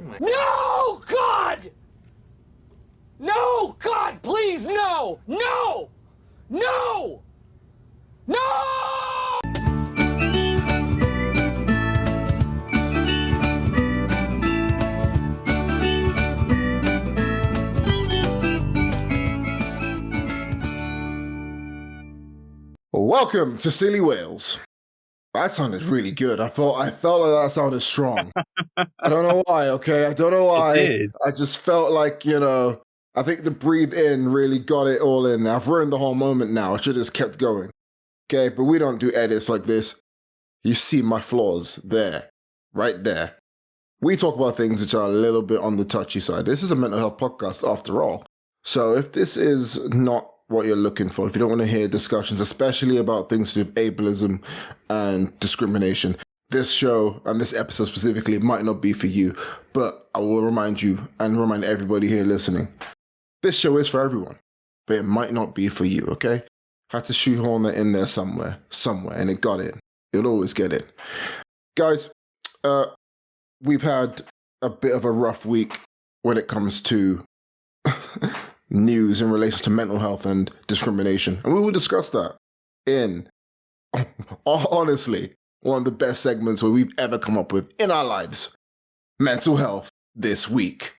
No, God! No, God, please, no! No! No! No! Welcome to Silly Whales. That sounded really good. I felt like that sounded strong. I don't know why, okay? I don't know why. It did. I just felt like, I think the breathe in really got it all in. I've ruined the whole moment now. I should have just kept going. Okay, but we don't do edits like this. You see my flaws there, right there. We talk about things which are a little bit on the touchy side. This is a mental health podcast after all. So if this is not what you're looking for, if you don't want to hear discussions, especially about things to do with ableism and discrimination, this show and this episode specifically might not be for you, but I will remind you and remind everybody here listening, this show is for everyone, but it might not be for you, okay? Had to shoehorn it in there somewhere, and it got it. You'll always get it. Guys, we've had a bit of a rough week when it comes to news in relation to mental health and discrimination. And we will discuss that in, honestly, one of the best segments where we've ever come up with in our lives. Mental health this week.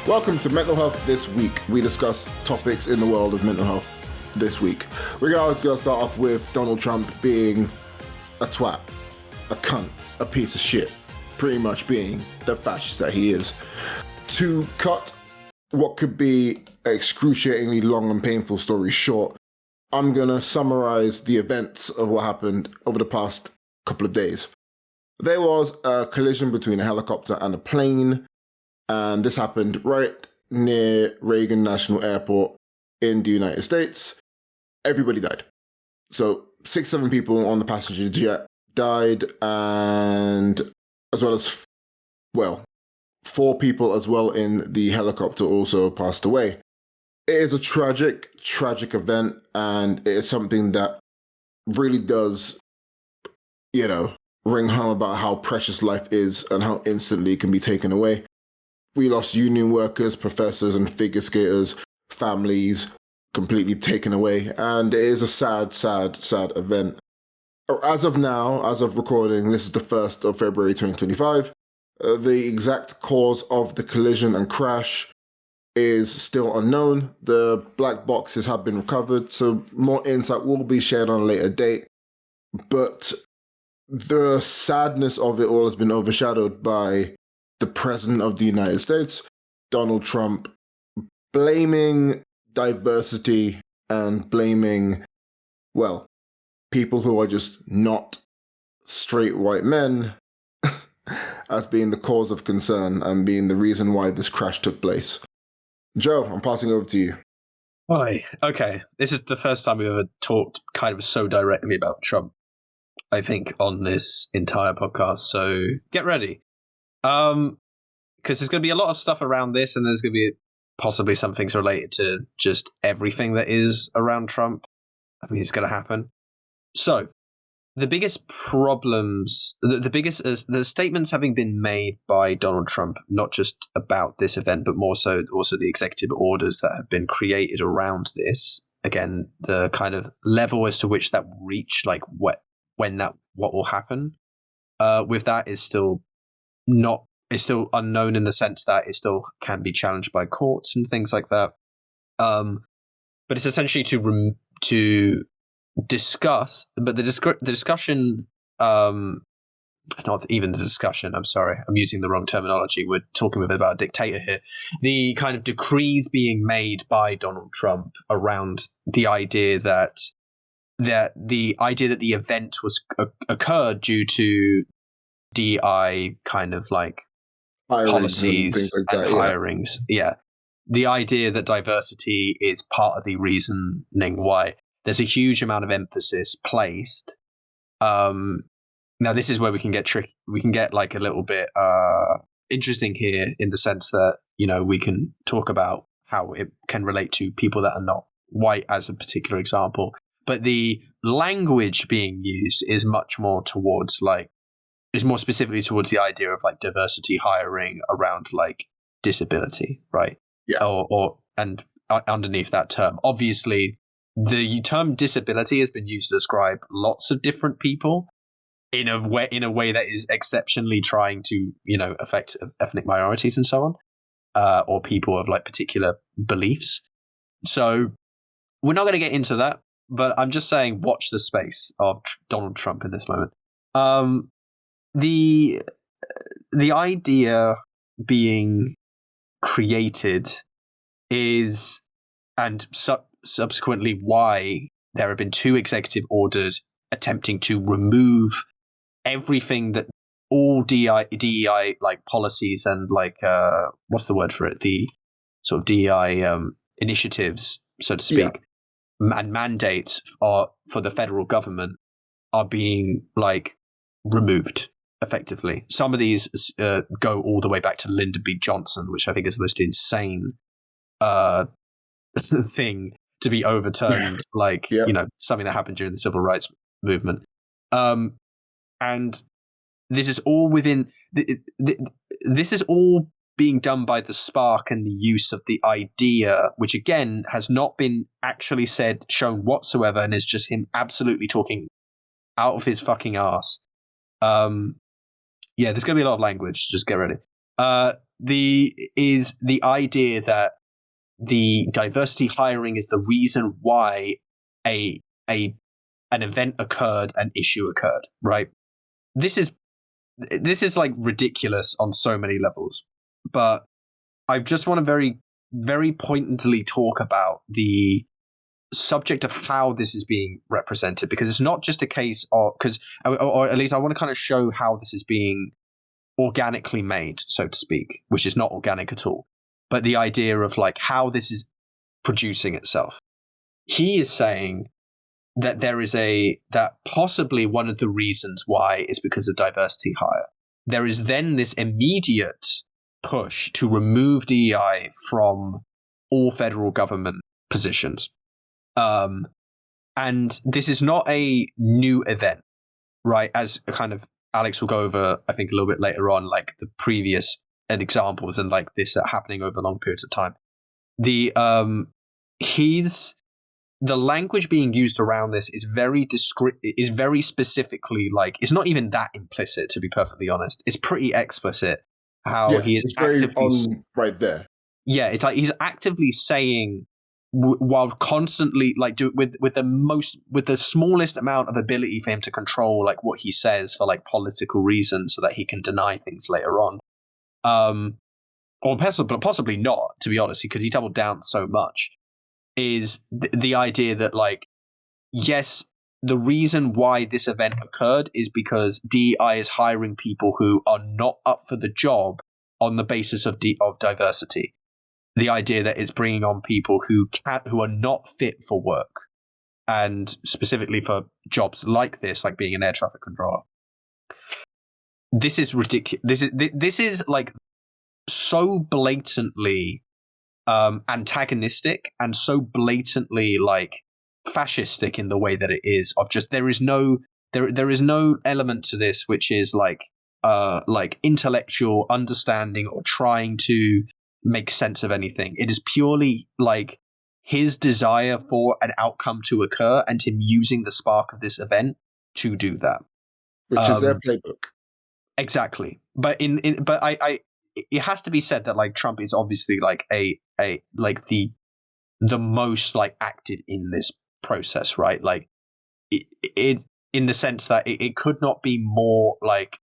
Welcome to Mental Health This Week. We discuss topics in the world of mental health this week. We're going to start off with Donald Trump being a twat, a cunt, a piece of shit. Pretty much being the fascist that he is. To cut what could be an excruciatingly long and painful story short, I'm going to summarize the events of what happened over the past couple of days. There was a collision between a helicopter and a plane, and this happened right near Reagan National Airport in the United States. Everybody died. So 6-7 people on the passenger jet died, and as well as, 4 people as well in the helicopter also passed away. It is a tragic event, and it is something that really does, ring home about how precious life is and how instantly it can be taken away. We lost union workers, professors, and figure skaters, families completely taken away, and it is a sad event. As of now, as of recording, this is the 1st of February 2025. The exact cause of the collision and crash is still unknown. The black boxes have been recovered, so more insight will be shared on a later date. But the sadness of it all has been overshadowed by the President of the United States, Donald Trump, blaming diversity and blaming, people who are just not straight white men as being the cause of concern and being the reason why this crash took place. Joe, I'm passing over to you. Hi. Okay. This is the first time we've ever talked kind of so directly about Trump, I think, on this entire podcast. So get ready. Because there's going to be a lot of stuff around this, and there's going to be possibly some things related to just everything that is around Trump. I mean, it's going to happen. So, the biggest problems, the statements having been made by Donald Trump, not just about this event, but more so also the executive orders that have been created around this. Again, the kind of level as to which that will reach, like what will happen with that is still unknown in the sense that it still can be challenged by courts and things like that. But it's essentially to discuss, but the discussion, not even the discussion, I'm sorry, I'm using the wrong terminology. We're talking about a dictator here. The kind of decrees being made by Donald Trump around the idea that the event was occurred due to DEI kind of like Hirings policies and things like and that, hirings. Yeah. The idea that diversity is part of the reasoning why there's a huge amount of emphasis placed. Now, this is where we can get tricky. We can get like a little bit interesting here in the sense that, we can talk about how it can relate to people that are not white as a particular example. but the language being used is much more towards like, is more specifically towards the idea of like diversity hiring around like disability, right? Yeah. And underneath that term, obviously, the term disability has been used to describe lots of different people in a way that is exceptionally trying to, you know, affect ethnic minorities and so on, or people of like particular beliefs. So we're not going to get into that, but I'm just saying, watch the space of Donald Trump in this moment. The idea being created is, and subsequently why there have been 2 executive orders attempting to remove everything that all DEI like policies and like what's the word for it, the sort of DEI initiatives, so to speak, and mandates are for the federal government are being like removed effectively. Some of these go all the way back to Lyndon B. Johnson, which I think is the most insane thing to be overturned, like, you know, something that happened during the civil rights movement. And this is all within this is all being done by the spark and the use of the idea, which again has not been actually shown whatsoever, and is just him absolutely talking out of his fucking ass. Yeah, there's going to be a lot of language. Just get ready. The idea that the diversity hiring is the reason why an event occurred, an issue occurred, right? This is like ridiculous on so many levels, but I just want to very, very pointedly talk about the subject of how this is being represented, because it's not just a case of, or at least I want to kind of show how this is being organically made, so to speak, which is not organic at all, but the idea of like how this is producing itself. He is saying that that possibly one of the reasons why is because of diversity hire. There is then this immediate push to remove DEI from all federal government positions. And this is not a new event, right? As kind of Alex will go over, I think, a little bit later on, like the previous examples and like this happening over long periods of time. The language being used around this is very discreet, is very specifically like, it's not even that implicit, to be perfectly honest. It's pretty explicit how he is actively right there. Yeah, it's like he's actively saying, while constantly like with the smallest amount of ability for him to control like what he says for like political reasons, so that he can deny things later on, or possibly not, to be honest, because he doubled down so much. Is the idea that like, yes, the reason why this event occurred is because DEI is hiring people who are not up for the job on the basis of diversity. The idea that it's bringing on people who are not fit for work, and specifically for jobs like this, like being an air traffic controller. This is ridiculous. This is like so blatantly antagonistic and so blatantly like fascistic in the way that it is, of just there is no element to this which is like intellectual understanding or trying to make sense of anything. It is purely like his desire for an outcome to occur and him using the spark of this event to do that, which is their playbook. Exactly. But it has to be said that like Trump is obviously like a like the most like active in this process, right? Like it in the sense that it could not be more like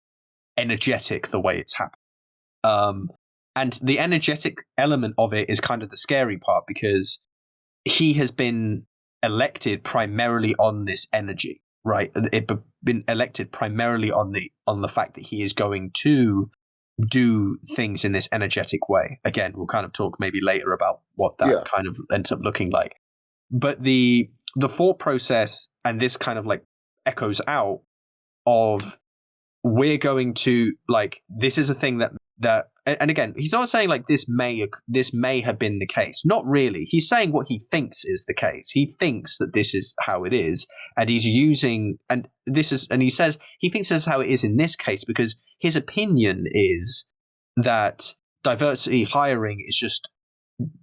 energetic the way it's happened. And the energetic element of it is kind of the scary part, because he has been elected primarily on this energy, right? It been elected primarily on the fact that he is going to do things in this energetic way. Again, we'll kind of talk maybe later about what that kind of ends up looking like. But the thought process, and this kind of like echoes out of, we're going to like, this is a thing that and again, he's not saying like this may have been the case. Not really. He's saying what he thinks is the case. He thinks that this is how it is, and he's using and he says he thinks this is how it is in this case because his opinion is that diversity hiring is just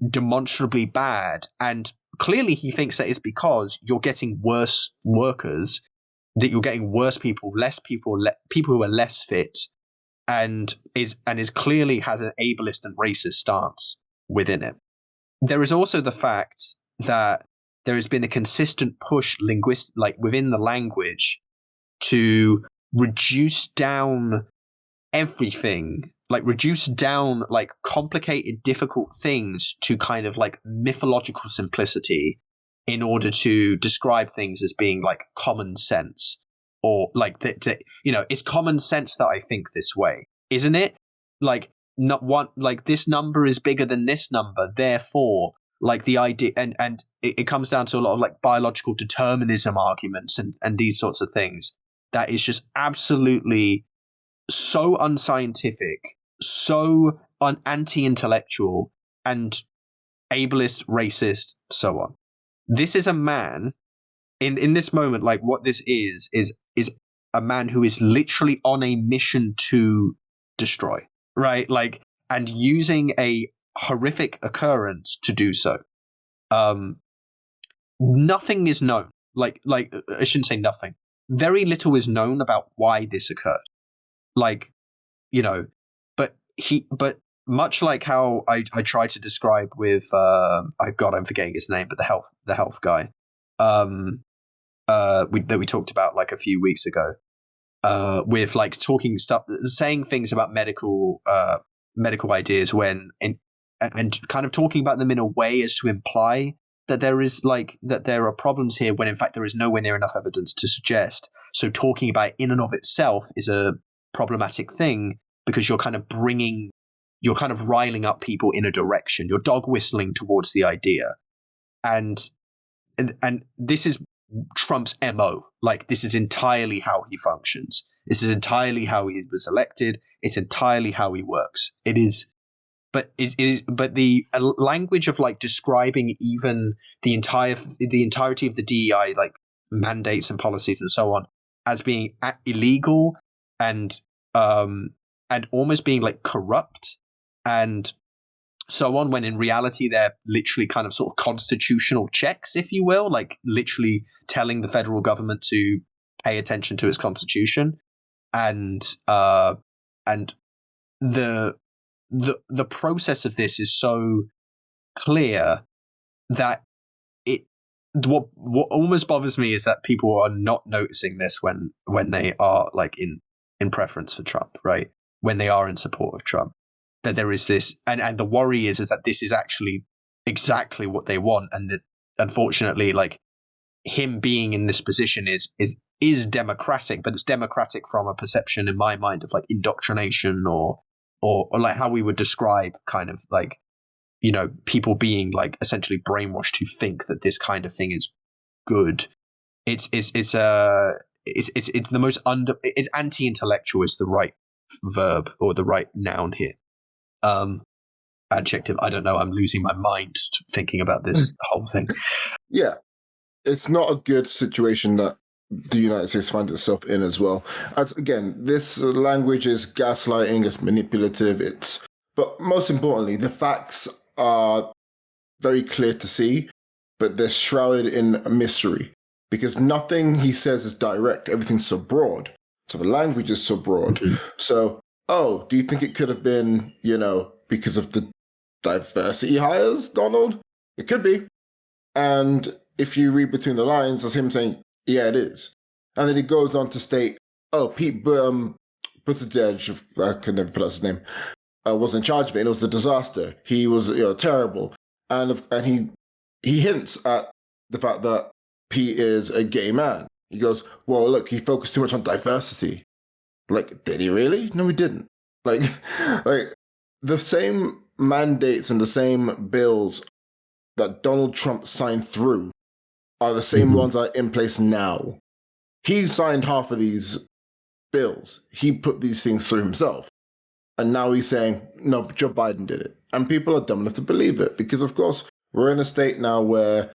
demonstrably bad, and clearly he thinks that it's because you're getting worse workers, that you're getting worse people, less people, people who are less fit. And is clearly has an ableist and racist stance within it. There is also the fact that there has been a consistent push within the language to reduce down everything, reduce down complicated, difficult things to kind of like mythological simplicity in order to describe things as being like common sense. Or it's common sense that I think this way, isn't it? This number is bigger than this number, therefore, the idea, and it comes down to a lot of biological determinism arguments and these sorts of things. That is just absolutely so unscientific, so anti-intellectual, and ableist, racist, so on. This is a man. In this moment, what this is a man who is literally on a mission to destroy, right? And using a horrific occurrence to do so. Nothing is known. I shouldn't say nothing. Very little is known about why this occurred. But much like how I tried to describe with I'm forgetting his name, but the health guy. That we talked about a few weeks ago, with saying things about medical ideas and kind of talking about them in a way as to imply that there are problems here when in fact there is nowhere near enough evidence to suggest. So talking about it in and of itself is a problematic thing because you're kind of riling up people in a direction. You're dog whistling towards the idea, and this is Trump's MO. This is entirely how he functions. This is entirely how he was elected. It's entirely how he works. It is, but the language of describing even the entirety of the DEI mandates and policies and so on as being illegal and almost being corrupt and so on, when in reality they're literally kind of sort of constitutional checks, if you will, literally telling the federal government to pay attention to its constitution, and the process of this is so clear that what almost bothers me is that people are not noticing this when they are in preference for Trump, right? When they are in support of Trump. That there is this, and the worry is that this is actually exactly what they want, and that unfortunately, him being in this position is democratic, but it's democratic from a perception in my mind of indoctrination or how we would describe kind of people being essentially brainwashed to think that this kind of thing is good. It's the most it's anti-intellectual is the right verb or the right noun here. Adjective. I don't know. I'm losing my mind thinking about this whole thing. Yeah, it's not a good situation that the United States finds itself in as well. As again, this language is gaslighting, it's manipulative, but most importantly, the facts are very clear to see, but they're shrouded in mystery because nothing he says is direct. Everything's so broad. So the language is so broad. Mm-hmm. So, do you think it could have been, because of the diversity hires, Donald? It could be. And if you read between the lines, that's him saying, yeah, it is. And then he goes on to state, Pete Buttigieg, I can never pronounce his name, was in charge of it, and it was a disaster. He was terrible. And he hints at the fact that Pete is a gay man. He goes, well, look, he focused too much on diversity. Did he really? No, he didn't. The same mandates and the same bills that Donald Trump signed through are the same ones that are in place now. He signed half of these bills. He put these things through himself. And now he's saying, no, but Joe Biden did it. And people are dumb enough to believe it because, of course, we're in a state now where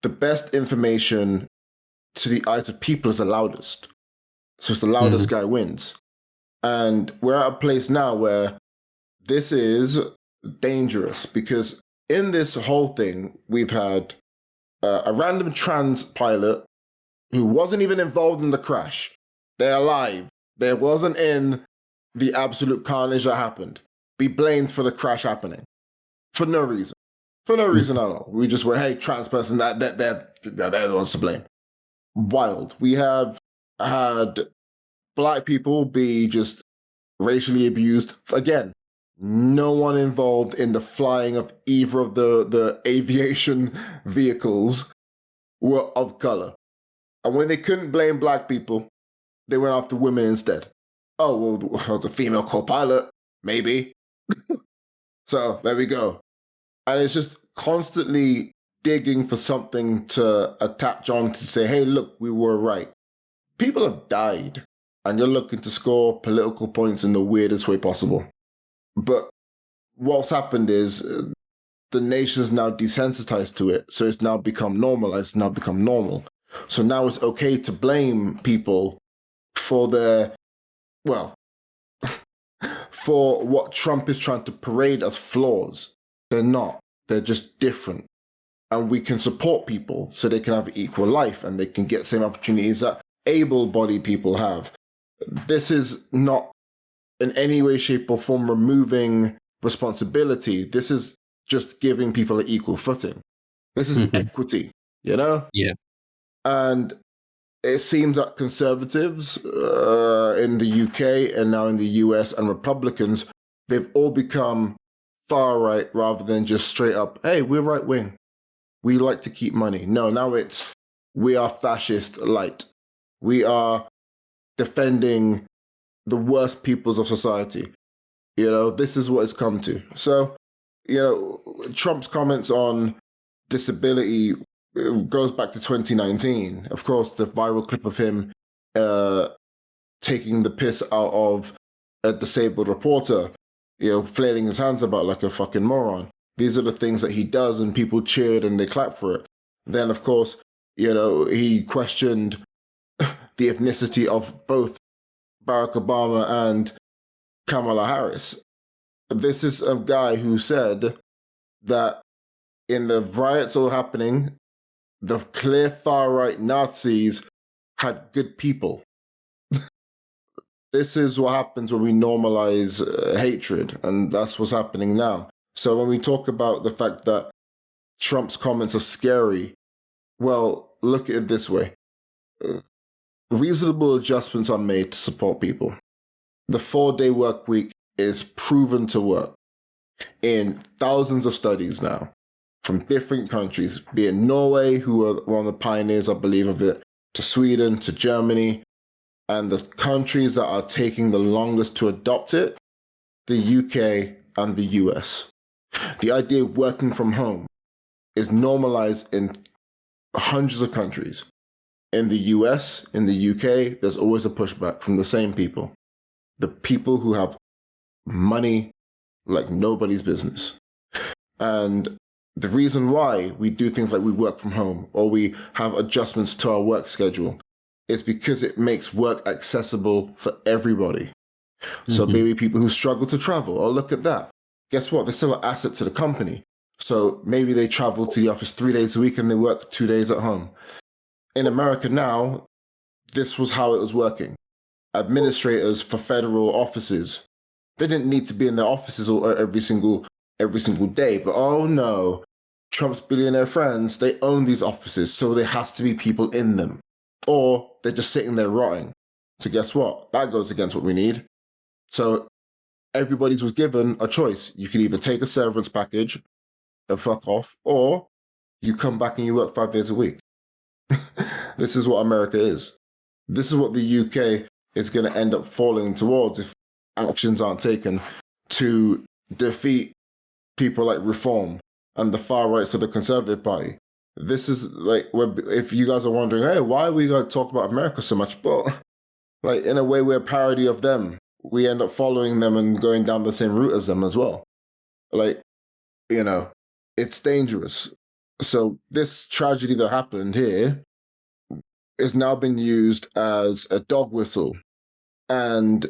the best information to the eyes of people is the loudest. So it's the loudest guy wins. And we're at a place now where this is dangerous because in this whole thing, we've had a random trans pilot who wasn't even involved in the crash. They're alive. They wasn't in the absolute carnage that happened. Be blamed for the crash happening. For no reason. For no reason at all. We just went, hey, trans person, they're the ones to blame. Wild. We have had Black people be just racially abused. Again, no one involved in the flying of either of the aviation vehicles were of color. And when they couldn't blame Black people, they went after women instead. Oh, well, it was a female co-pilot, maybe. So there we go. And it's just constantly digging for something to attach on to say, hey, look, we were right. People have died, and you're looking to score political points in the weirdest way possible. But what's happened is the nation's now desensitized to it, so it's now become normalized, now become normal. So now it's okay to blame people for their, well, for what Trump is trying to parade as flaws. They're not. They're just different. And we can support people so they can have equal life and they can get same opportunities that able-bodied people have. This is not in any way, shape, or form removing responsibility. This is just giving people an equal footing. This is equity, you know? Yeah. And it seems that conservatives in the UK and now in the US and Republicans, they've all become far right rather than just straight up, hey, we're right wing. We like to keep money. No, now it's, we are fascist light. We are defending the worst peoples of society. You know, this is what it's come to. So, you know, Trump's comments on disability goes back to 2019. Of course, the viral clip of him taking the piss out of a disabled reporter, you know, flailing his hands about like a fucking moron. These are the things that he does, and people cheered and they clapped for it. Then, of course, you know, he questioned the ethnicity of both Barack Obama and Kamala Harris. This is a guy who said that in the riots all happening, the clear far-right Nazis had good people. This is what happens when we normalize hatred, and that's what's happening now. So when we talk about the fact that Trump's comments are scary, well, look at it this way. Reasonable adjustments are made to support people. The 4-day work week is proven to work in thousands of studies now from different countries, be it Norway, who are one of the pioneers, I believe, of it, to Sweden, to Germany, and the countries that are taking the longest to adopt it, the UK and the US. The idea of working from home is normalized in hundreds of countries. In the US, in the UK, there's always a pushback from the same people. The people who have money like nobody's business. And the reason why we do things like we work from home or we have adjustments to our work schedule is because it makes work accessible for everybody. So maybe people who struggle to travel, oh, look at that. Guess what? They're still an asset to the company. So maybe they travel to the office 3 days a week and they work 2 days at home. In America now, this was how it was working. Administrators for federal offices, they didn't need to be in their offices every single day. But oh no, Trump's billionaire friends, they own these offices, so there has to be people in them. Or they're just sitting there rotting. So guess what? That goes against what we need. So everybody's was given a choice. You can either take a severance package and fuck off, or you come back and you work 5 days a week. This is what America is. This is what the UK is going to end up falling towards if actions aren't taken to defeat people like Reform and the far rights of the Conservative Party. This is like, if you guys are wondering, hey, why are we going to talk about America so much? But like, in a way, we're a parody of them. we end up following them and going down the same route as them as well. Like, it's dangerous. So this tragedy that happened here is now been used as a dog whistle. And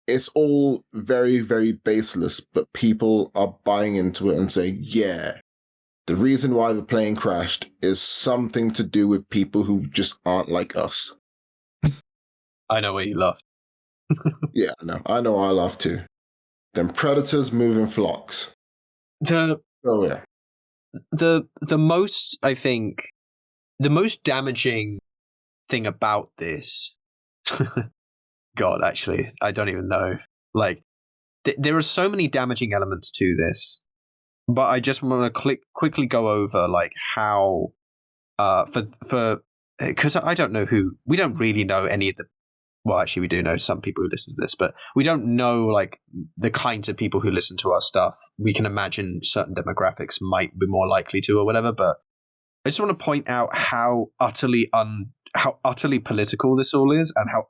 it's all very, very baseless, but people are buying into it and saying, yeah, the reason why the plane crashed is something to do with people who just aren't like us. I know where you laugh. Yeah, I know I laugh too. Then predators move in flocks. The most, I think, the most damaging thing about this, God, actually, I don't even know. Like, there are so many damaging elements to this, but I just want to quickly go over like how, because I don't know we don't really know any of the. Well, actually, we do know some people who listen to this, but we don't know like the kinds of people who listen to our stuff. We can imagine certain demographics might be more likely to, or whatever. But I just want to point out how utterly political this all is, and how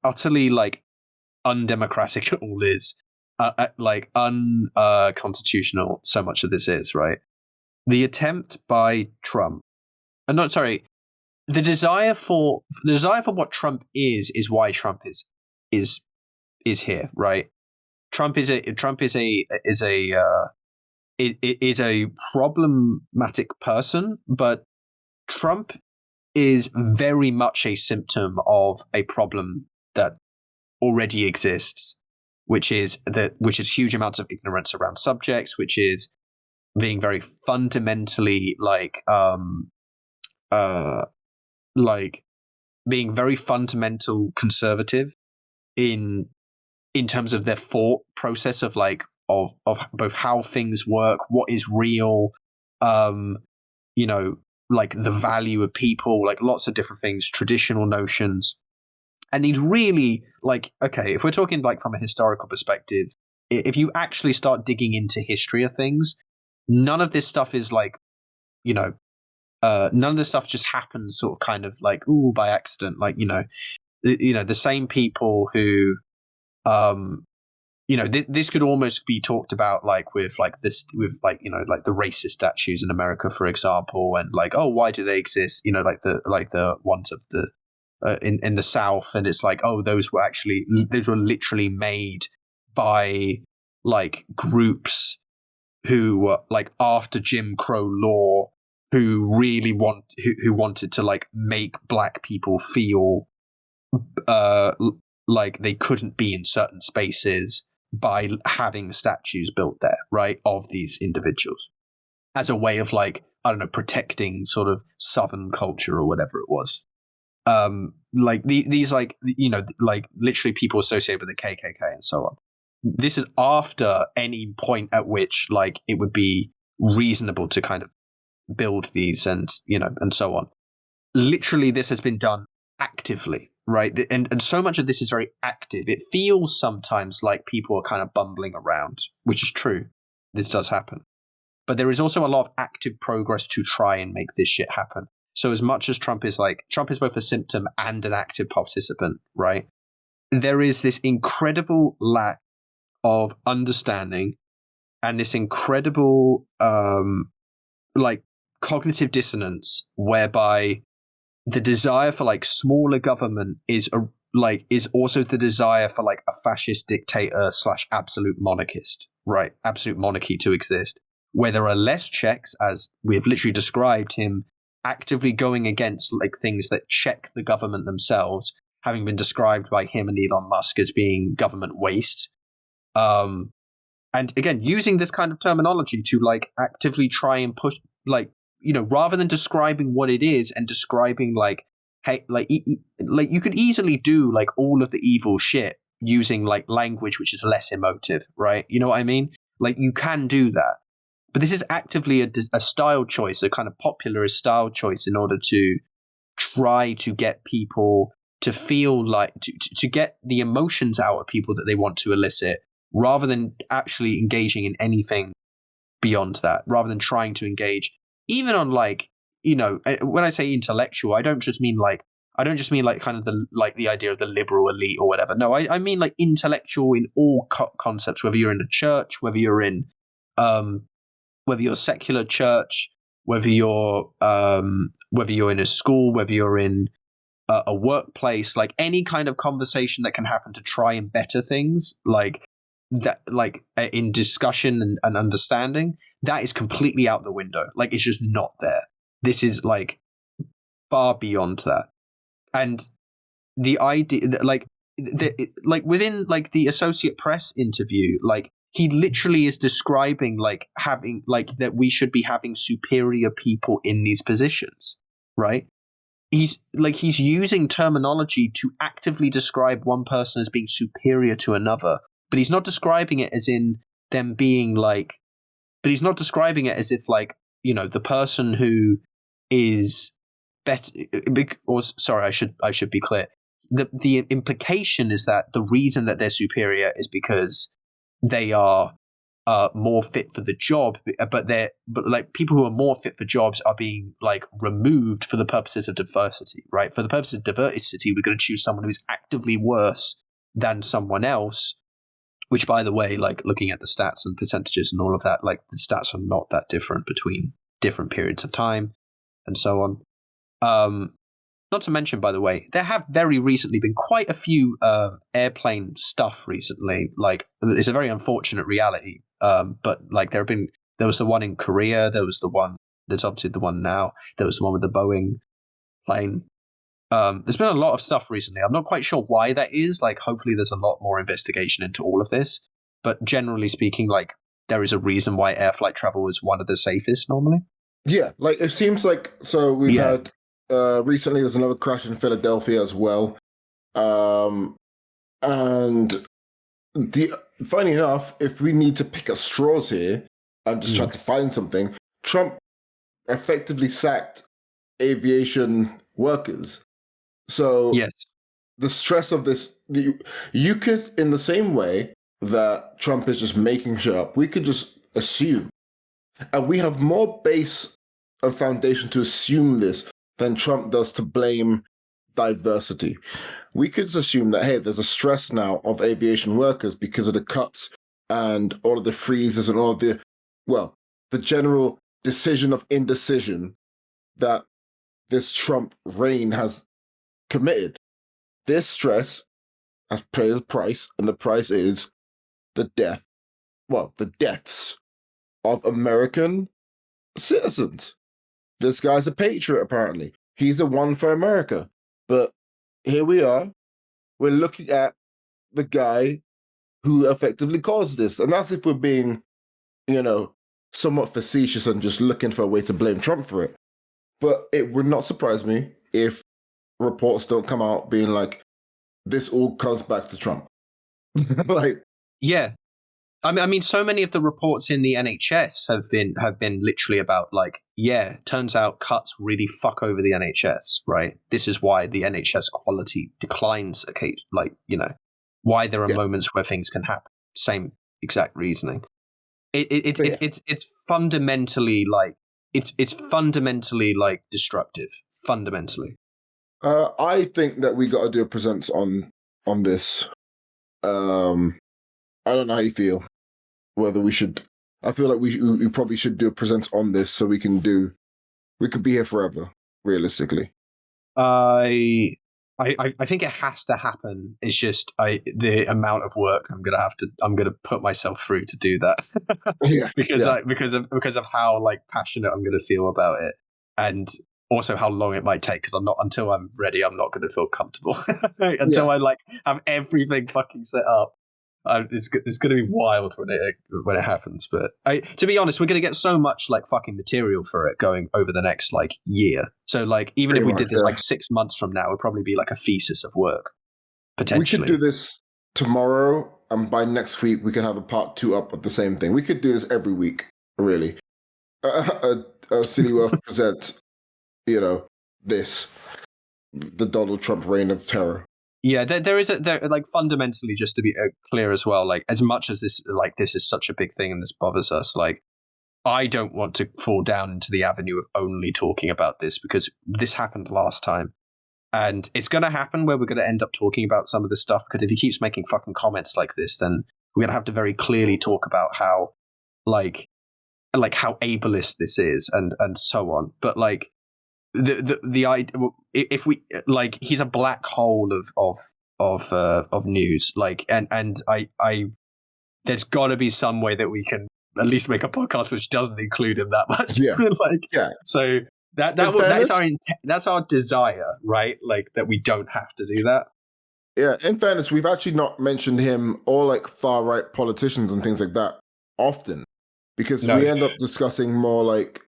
utterly like undemocratic it all is, like unconstitutional. So much of this is, right. The attempt by Trump, not sorry. The desire for what Trump is why Trump is here, right? Trump is a problematic person, but Trump is very much a symptom of a problem that already exists, which is huge amounts of ignorance around subjects, which is being very fundamentally being very fundamental conservative in terms of their thought process of of both how things work, what is real, like the value of people, like lots of different things, traditional notions. And he's really okay, if we're talking like from a historical perspective, if you actually start digging into history of things, none of this stuff is none of this stuff just happens sort of kind of like, ooh, by accident. Like, the same people who, this could almost be talked about like with like this, with like, like the racist statues in America, for example, and like, oh, why do they exist? Like the ones of the, in the South. And it's like, oh, those were literally made by like groups who were like after Jim Crow law, who wanted to like make black people feel like they couldn't be in certain spaces by having statues built there, right, of these individuals as a way of like, I don't know, protecting sort of Southern culture or whatever it was. Like these like, like literally people associated with the KKK and so on. This is after any point at which like it would be reasonable to kind of build these and and so on. Literally this has been done actively, right? And so much of this is very active. It feels sometimes like people are kind of bumbling around, which is true. This does happen. But there is also a lot of active progress to try and make this shit happen. So as much as Trump is both a symptom and an active participant, right? There is this incredible lack of understanding and this incredible like cognitive dissonance whereby the desire for like smaller government is also the desire for like a fascist dictator / absolute monarchist, right? Absolute monarchy to exist, where there are less checks, as we have literally described him actively going against like things that check the government themselves, having been described by him and Elon Musk as being government waste. And again, using this kind of terminology to like actively try and push, like, rather than describing what it is and describing like, hey, like you could easily do like all of the evil shit using like language which is less emotive, right? You know what I mean? Like you can do that. But this is actively a style choice, a kind of popularist style choice in order to try to get people to feel like, to get the emotions out of people that they want to elicit, rather than actually engaging in anything beyond that, rather than trying to engage even on like, when I say intellectual, I don't just mean like, I don't just mean like kind of the idea of the liberal elite or whatever. No, I mean like intellectual in all concepts, whether you're in a church, whether you're in secular church, whether you're in a school, whether you're in a workplace, like any kind of conversation that can happen to try and better things, like that, like in discussion and understanding, that is completely out the window. Like it's just not there. This is like far beyond that. And the idea that like within like the Associate Press interview, like he literally is describing like having like that we should be having superior people in these positions, right? He's using terminology to actively describe one person as being superior to another, but he's not describing it as in them being like, but he's not describing it as if like, you know, the person who is better, or sorry, I should be clear. The implication is that the reason that they're superior is because they are more fit for the job, but like people who are more fit for jobs are being like removed for the purposes of diversity, right? For the purposes of diversity, we're going to choose someone who's actively worse than someone else. Which, by the way, like looking at the stats and percentages and all of that, like the stats are not that different between different periods of time and so on. Not to mention, by the way, there have very recently been quite a few airplane stuff recently. Like, it's a very unfortunate reality. But like there was the one in Korea. There was the one. There's obviously the one now. There was the one with the Boeing plane. There's been a lot of stuff recently. I'm not quite sure why that is. Like, hopefully there's a lot more investigation into all of this. But generally speaking, like there is a reason why air flight travel is one of the safest normally. Yeah, like it seems like, so we've had recently there's another crash in Philadelphia as well. And funny enough, if we need to pick at straws here and just try to find something, Trump effectively sacked aviation workers. So yes, the stress of this, you could, in the same way that Trump is just making shit up, we could just assume. And we have more base and foundation to assume this than Trump does to blame diversity. We could just assume that, hey, there's a stress now of aviation workers because of the cuts and all of the freezes and all of the general decision of indecision that this Trump reign has committed. This stress has paid a price, and the price is the deaths of American citizens. This guy's a patriot, apparently. He's the one for America. But here we are. We're looking at the guy who effectively caused this. And that's if we're being, somewhat facetious and just looking for a way to blame Trump for it. But it would not surprise me if reports don't come out being like, this all comes back to Trump. Like, yeah. I mean, so many of the reports in the NHS have been literally about like, yeah, turns out cuts really fuck over the NHS, right? This is why the NHS quality declines occasionally, like, why there are moments where things can happen. Same exact reasoning. It's fundamentally like it's fundamentally like destructive. Fundamentally. I think that we got to do a presents on this. I don't know how you feel. Whether we should, I feel like we probably should do a present on this so we could be here forever, realistically. I think it has to happen. It's just the amount of work I'm gonna put myself through to do that. because of how like passionate I'm gonna feel about it, and also how long it might take. Because until I'm ready, I'm not gonna feel comfortable until I like have everything fucking set up. It's going to be wild when it happens. But to be honest, we're going to get so much like fucking material for it going over the next like year. So like even if we did this like 6 months from now, it would probably be like a thesis of work potentially. We could do this tomorrow, and by next week we can have a part 2 up of the same thing. We could do this every week, really. A City World presents, the Donald Trump reign of terror. Yeah, there is like fundamentally, just to be clear as well, like as much as this is such a big thing and this bothers us, like I don't want to fall down into the avenue of only talking about this because this happened last time. And it's going to happen where we're going to end up talking about some of this stuff, because if he keeps making fucking comments like this, then we're going to have to very clearly talk about how, like how ableist this is and so on. But like the idea, if we like, he's a black hole of news. Like, and I there's got to be some way that we can at least make a podcast which doesn't include him that much. Yeah. Like, Yeah. So that's our desire, right? Like that we don't have to do that. Yeah, in fairness, we've actually not mentioned him or like far right politicians and things like that often, because we end up discussing more like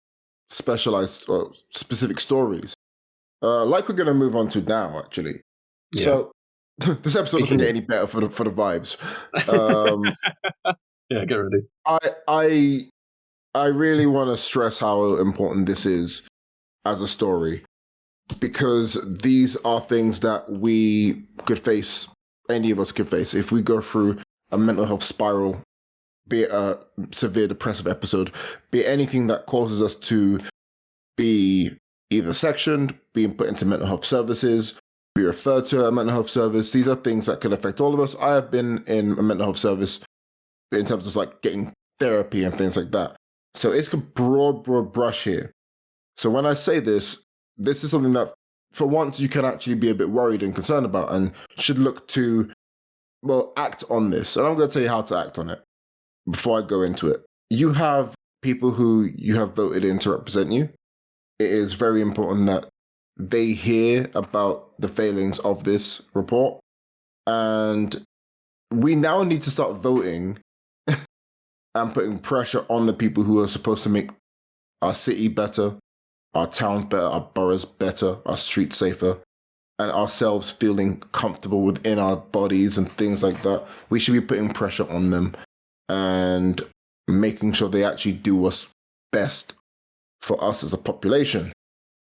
specialized or specific stories. Like we're going to move on to now, actually. Yeah. So this episode doesn't get any better for the vibes. Yeah, get ready. I really want to stress how important this is as a story, because these are things that we could face, any of us could face, if we go through a mental health spiral, be it a severe depressive episode, be it anything that causes us to be either sectioned, being put into mental health services, be referred to a mental health service. These are things that could affect all of us. I have been in a mental health service in terms of like getting therapy and things like that. So it's a broad brush here. So when I say this is something that for once you can actually be a bit worried and concerned about and should look to, well, act on this. And I'm going to tell you how to act on it before I go into it. You have people who you have voted in to represent you. It is very important that they hear about the failings of this report. And we now need to start voting and putting pressure on the people who are supposed to make our city better, our towns better, our boroughs better, our streets safer, and ourselves feeling comfortable within our bodies and things like that. We should be putting pressure on them and making sure they actually do what's best for us as a population.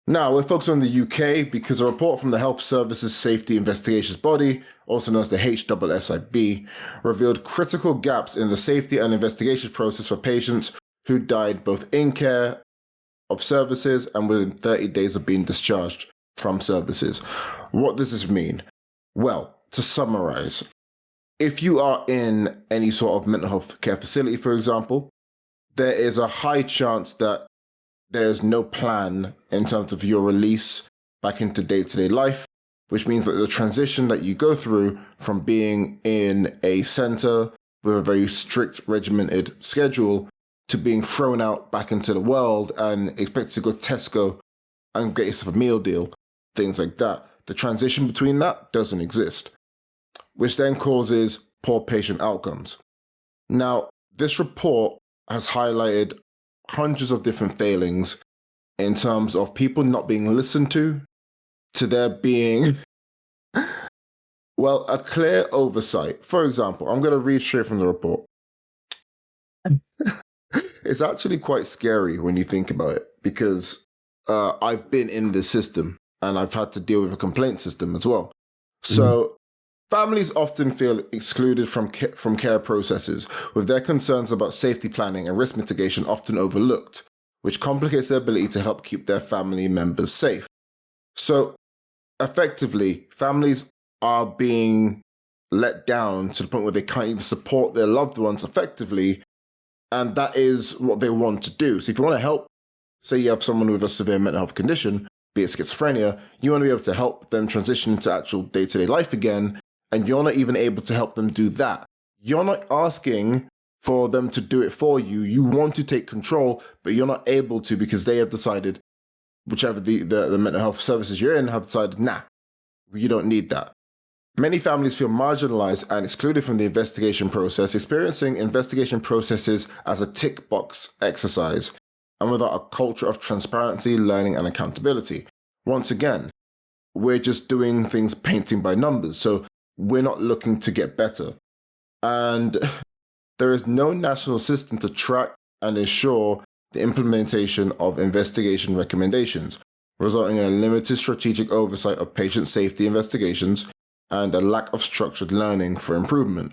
Now, we're focused on the UK because a report from the Health Services Safety Investigations Body, also known as the HSSIB, revealed critical gaps in the safety and investigation process for patients who died both in care of services and within 30 days of being discharged from services. What does this mean? Well, to summarize, if you are in any sort of mental health care facility, for example, there is a high chance that there's no plan in terms of your release back into day-to-day life, which means that the transition that you go through from being in a center with a very strict regimented schedule to being thrown out back into the world and expected to go to Tesco and get yourself a meal deal, things like that. The transition between that doesn't exist, which then causes poor patient outcomes. Now, this report has highlighted hundreds of different failings in terms of people not being listened to there being, well, a clear oversight. For example, I'm going to read straight from the report. It's actually quite scary when you think about it, because I've been in this system and I've had to deal with a complaint system as well. So families often feel excluded from care processes, with their concerns about safety planning and risk mitigation often overlooked, which complicates their ability to help keep their family members safe. So effectively, families are being let down to the point where they can't even support their loved ones effectively, and that is what they want to do. So if you want to help, say you have someone with a severe mental health condition, be it schizophrenia, you want to be able to help them transition into actual day-to-day life again, and you're not even able to help them do that. You're not asking for them to do it for you. You want to take control, but you're not able to because they have decided, whichever the mental health services you're in have decided, nah, you don't need that. Many families feel marginalized and excluded from the investigation process, experiencing investigation processes as a tick box exercise, and without a culture of transparency, learning, and accountability. Once again, we're just doing things painting by numbers, so we're not looking to get better. And there is no national system to track and ensure the implementation of investigation recommendations, resulting in a limited strategic oversight of patient safety investigations and a lack of structured learning for improvement,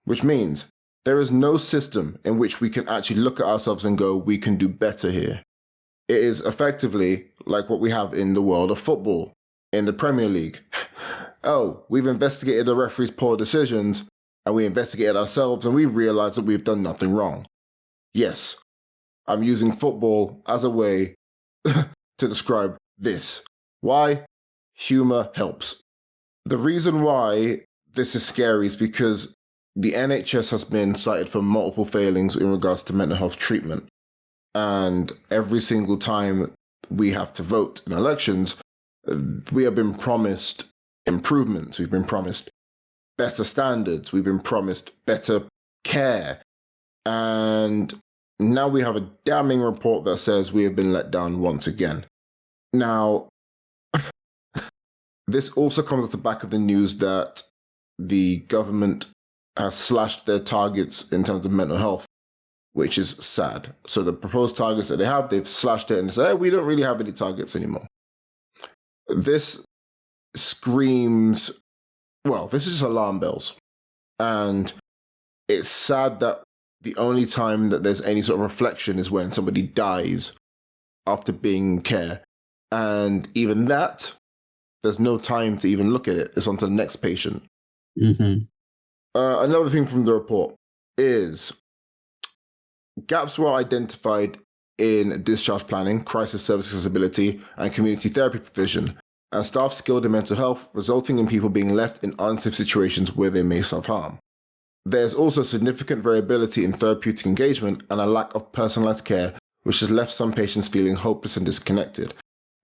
which means there is no system in which we can actually look at ourselves and go, we can do better here. It is effectively like what we have in the world of football. in the Premier League. Oh, we've investigated the referee's poor decisions, and we investigated ourselves, and we've realized that we've done nothing wrong. Yes, I'm using football as a way to describe this. Why? Humor helps. The reason why this is scary is because the NHS has been cited for multiple failings in regards to mental health treatment. And every single time we have to vote in elections, we have been promised improvements. We've been promised better standards. We've been promised better care. And now we have a damning report that says we have been let down once again. Now, this also comes at the back of the news that the government has slashed their targets in terms of mental health, which is sad. So the proposed targets that they have, they've slashed it and say, hey, we don't really have any targets anymore. This screams, well, this is just alarm bells. And it's sad that the only time that there's any sort of reflection is when somebody dies after being in care. And even that, there's no time to even look at it. It's on to the next patient. Mm-hmm. Another thing from the report is gaps were identified in discharge planning, crisis service accessibility, and community therapy provision, and staff skilled in mental health, resulting in people being left in unsafe situations where they may self-harm. There's also significant variability in therapeutic engagement and a lack of personalized care, which has left some patients feeling hopeless and disconnected.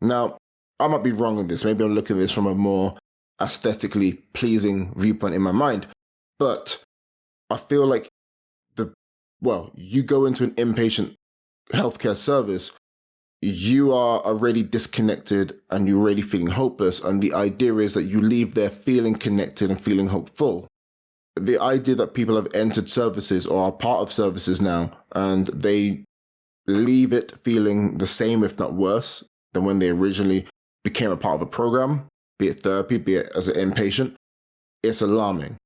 Now, I might be wrong on this. Maybe I'm looking at this from a more aesthetically pleasing viewpoint in my mind, but I feel like you go into an inpatient healthcare service, you are already disconnected and you're already feeling hopeless. And the idea is that you leave there feeling connected and feeling hopeful. The idea that people have entered services or are part of services now and they leave it feeling the same, if not worse, than when they originally became a part of a program, be it therapy, be it as an inpatient, it's alarming.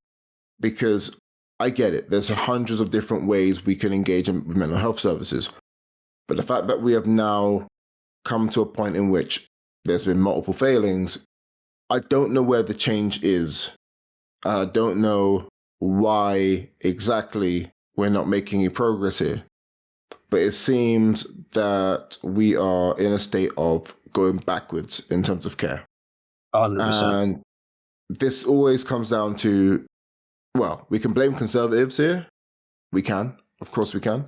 Because I get it, there's hundreds of different ways we can engage with mental health services. But the fact that we have now come to a point in which there's been multiple failings, I don't know where the change is. I don't know why exactly we're not making any progress here. But it seems that we are in a state of going backwards in terms of care. 100%. And this always comes down to, well, we can blame conservatives here. We can. Of course we can.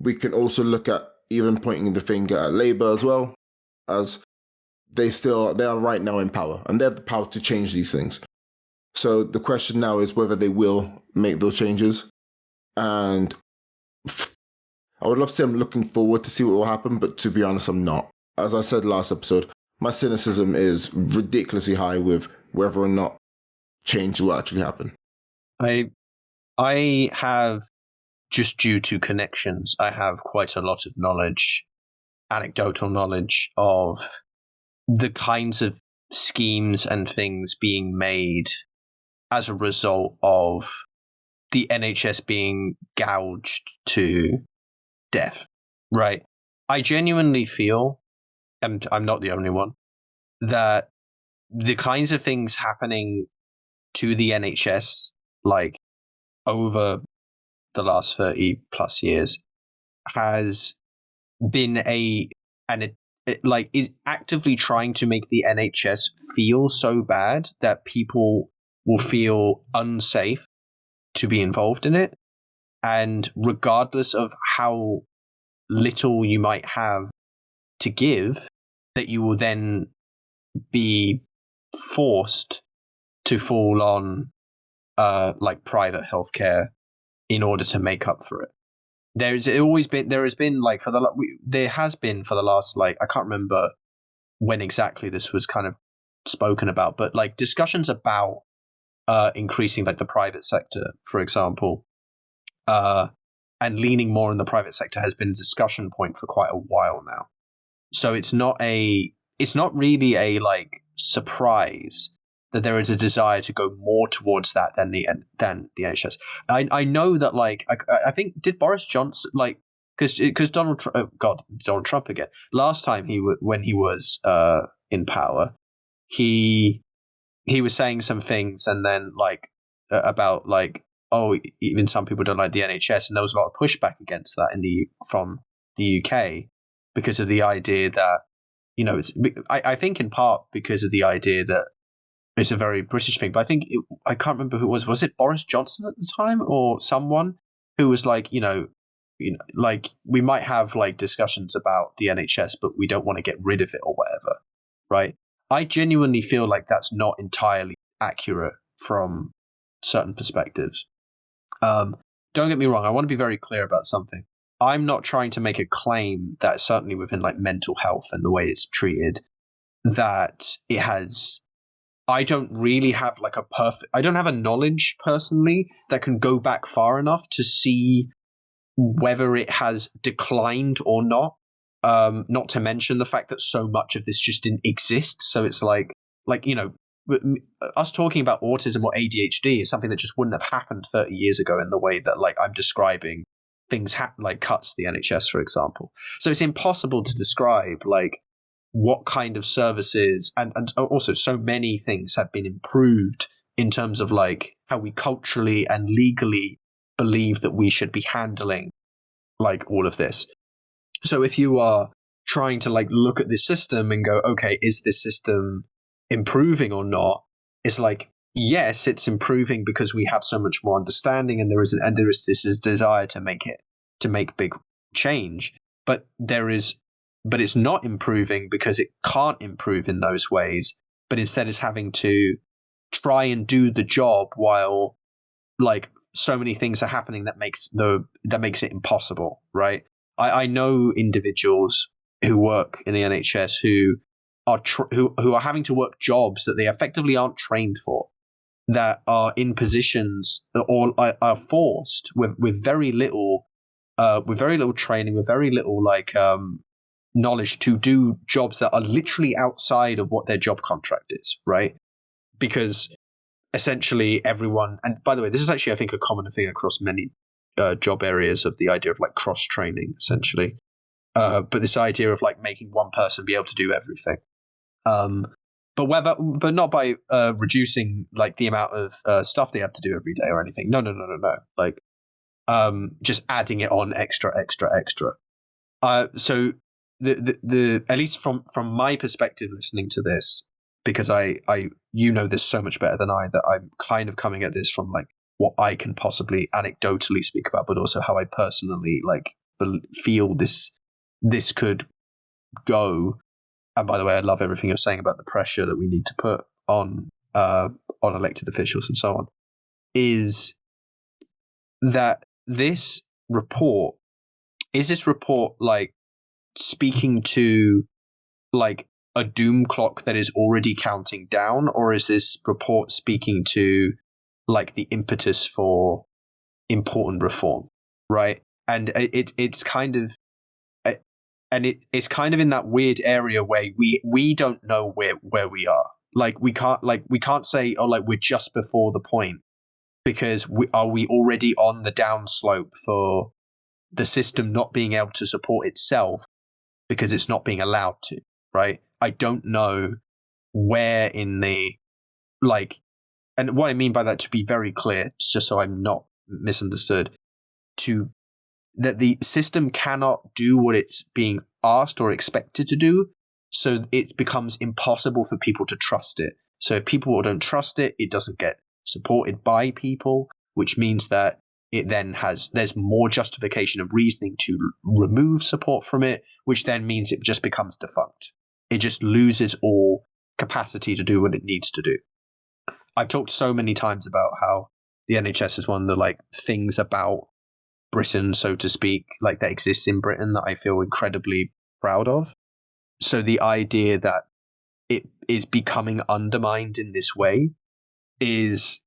We can also look at even pointing the finger at Labour as well, as they are right now in power and they have the power to change these things. So the question now is whether they will make those changes. And I would love to say I'm looking forward to see what will happen, but to be honest, I'm not. As I said last episode, my cynicism is ridiculously high with whether or not change will actually happen. I have, just due to connections, I have quite a lot of knowledge, anecdotal knowledge of the kinds of schemes and things being made as a result of the NHS being gouged to death, right? I genuinely feel, and I'm not the only one, that the kinds of things happening to the NHS, like over the last 30 plus years, has been is actively trying to make the NHS feel so bad that people will feel unsafe to be involved in it. And regardless of how little you might have to give, that you will then be forced to fall on private healthcare in order to make up for it. There has been for the last, I can't remember when exactly this was kind of spoken about, but like discussions about increasing like the private sector, for example, and leaning more in the private sector has been a discussion point for quite a while now. So it's not really a like surprise that there is a desire to go more towards that than the NHS. I know that I think, did Boris Johnson because Donald Trump again, last time when he was in power, he was saying some things, and then like about like, oh, even some people don't like the NHS, and there was a lot of pushback against that from the UK because of the idea that, you know, I think in part because of the idea that it's a very British thing, but I think I can't remember who it was. Was it Boris Johnson at the time or someone who was like, like we might have like discussions about the NHS, but we don't want to get rid of it or whatever, right? I genuinely feel like that's not entirely accurate from certain perspectives. Don't get me wrong. I want to be very clear about something. I'm not trying to make a claim that certainly within like mental health and the way it's treated, that it has. I don't really have like I don't have a knowledge personally that can go back far enough to see whether it has declined or not. Not to mention the fact that so much of this just didn't exist. So it's like, us talking about autism or ADHD is something that just wouldn't have happened 30 years ago in the way that like I'm describing things like cuts to the NHS, for example. So it's impossible to describe like what kind of services and also so many things have been improved in terms of like how we culturally and legally believe that we should be handling like all of this. So if you are trying to like look at this system and go, okay, is this system improving or not? It's like, yes, it's improving because we have so much more understanding and there is this desire to make big change, but it's not improving because it can't improve in those ways, but instead is having to try and do the job while like so many things are happening that makes it impossible, right? I know individuals who work in the NHS who are having to work jobs that they effectively aren't trained for, that are in positions or are forced with very little training, with very little like knowledge to do jobs that are literally outside of what their job contract is, right? Because essentially everyone, and by the way, this is actually I think a common thing across many job areas, of the idea of like cross training essentially, but this idea of like making one person be able to do everything, but not by reducing like the amount of stuff they have to do every day or anything. No, like just adding it on extra. So the at least from my perspective, listening to this, because I this so much better than I, that I'm kind of coming at this from like what I can possibly anecdotally speak about, but also how I personally like feel this could go. And by the way, I love everything you're saying about the pressure that we need to put on elected officials and so on. Is that this report like speaking to like a doom clock that is already counting down, or is this report speaking to like the impetus for important reform, right? And it's kind of in that weird area where we don't know where we are. Like we can't say, oh, like we're just before the point, because are we already on the downslope for the system not being able to support itself because it's not being allowed to, right? I don't know where in the like, and what I mean by that, to be very clear, just so I'm not misunderstood, that the system cannot do what it's being asked or expected to do, so it becomes impossible for people to trust it. So if people don't trust it, it doesn't get supported by people, which means that it then there's more justification and reasoning to remove support from it, which then means it just becomes defunct. It just loses all capacity to do what it needs to do. I've talked so many times about how the NHS is one of the like things about Britain, so to speak, like that exists in Britain, that I feel incredibly proud of. So the idea that it is becoming undermined in this way is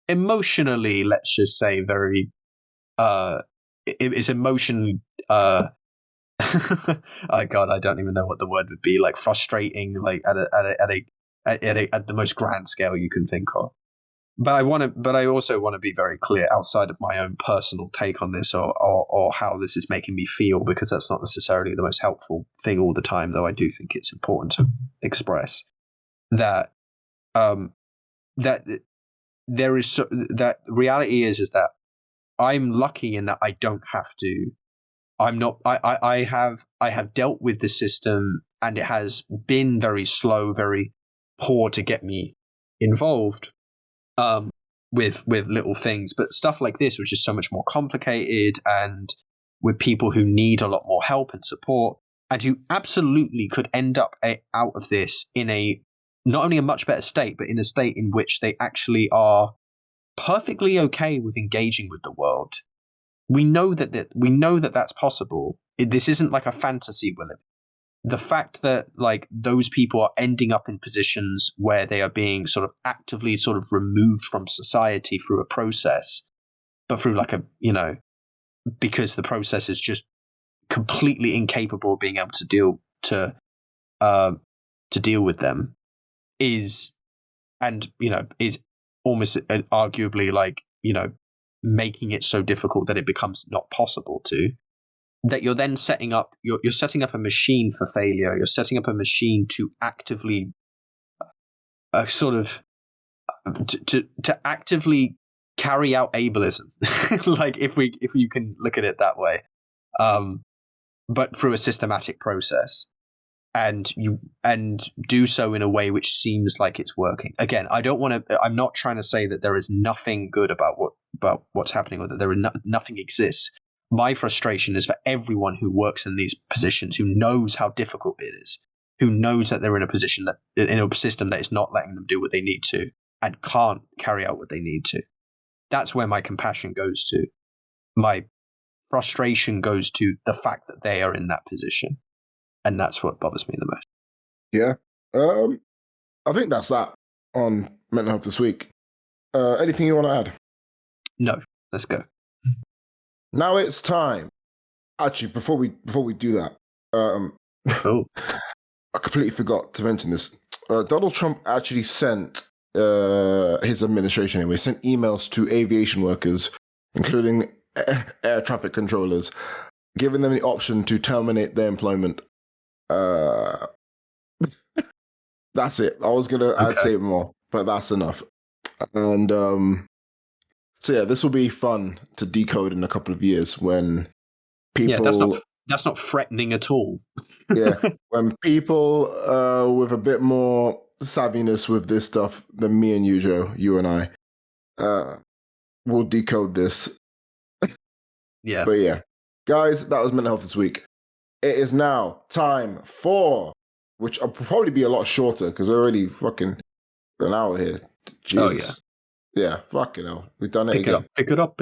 emotionally, let's just say, very it is emotionally oh god, I don't even know what the word would be, like frustrating, like at the most grand scale you can think of. But I also want to be very clear outside of my own personal take on this, or how this is making me feel, because that's not necessarily the most helpful thing all the time, though I do think it's important to express. that that there is that reality is that I'm lucky in that I don't have to. I'm not. I have dealt with the system, and it has been very slow, very poor to get me involved with little things. But stuff like this, which is so much more complicated, and with people who need a lot more help and support, and who absolutely could end up out of this in a not only a much better state, but in a state in which they actually are perfectly okay with engaging with the world. We know that that's possible. This isn't like a fantasy we're living. The fact that like those people are ending up in positions where they are being sort of actively sort of removed from society through a process, but through like a, because the process is just completely incapable of being able to deal with them is almost arguably like, making it so difficult that it becomes not possible to, that you're then setting up a machine for failure. You're setting up a machine to actively to actively carry out ableism. Like if you can look at it that way, but through a systematic process, and do so in a way which seems like it's working. Again, I'm not trying to say that there is nothing good about what's happening, or that nothing exists. My frustration is for everyone who works in these positions, who knows how difficult it is, who knows that they're in a system that is not letting them do what they need to, and can't carry out what they need to. That's where my compassion goes to. My frustration goes to the fact that they are in that position. And that's what bothers me the most. Yeah. I think that's that on mental health this week. Anything you want to add? No. Let's go. Now it's time. Actually, before we do that, I completely forgot to mention this. Donald Trump actually sent his administration anyway, sent emails to aviation workers, including air traffic controllers, giving them the option to terminate their employment. That's it. I was gonna I'd say more, but that's enough. And so yeah, this will be fun to decode in a couple of years when people. Yeah, that's not threatening at all. Yeah, when people with a bit more savviness with this stuff than me and you, Joe, you and I, will decode this. Yeah. But yeah, guys, that was mental health this week. It is now time for, which will probably be a lot shorter because we're already fucking an hour here. Jeez. Oh yeah. Yeah, fucking hell. We've done it again. Pick it up.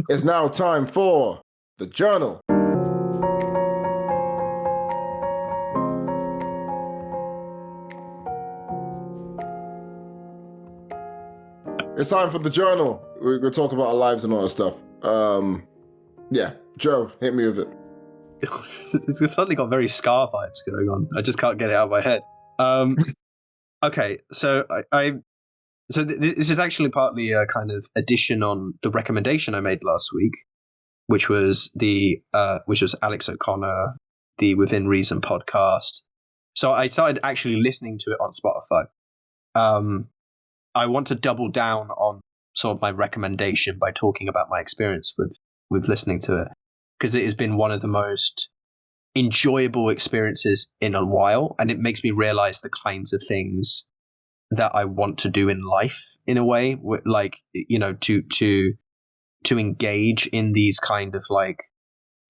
It's now time for the journal. It's time for the journal. We're going to talk about our lives and all that stuff. Yeah, Joe, hit me with it. It's suddenly got very Scar vibes going on. I just can't get it out of my head. Okay, so this is actually partly a kind of addition on the recommendation I made last week, which was Alex O'Connor, the Within Reason podcast. So I started actually listening to it on Spotify. I want to double down on sort of my recommendation by talking about my experience with listening to it, because it has been one of the most enjoyable experiences in a while, and it makes me realize the kinds of things that I want to do in life in a way, like, to engage in these kind of like,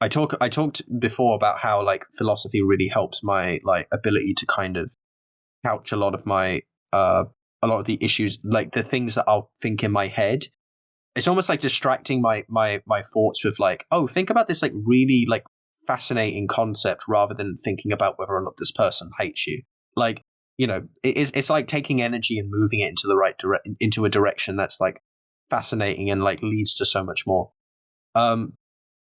I talked before about how like philosophy really helps my like ability to kind of couch a lot of the issues, like the things that I'll think in my head. It's almost like distracting my thoughts with like, oh, think about this like really like fascinating concept rather than thinking about whether or not this person hates you. Like, it's like taking energy and moving it into the into a direction that's like fascinating and like leads to so much more. So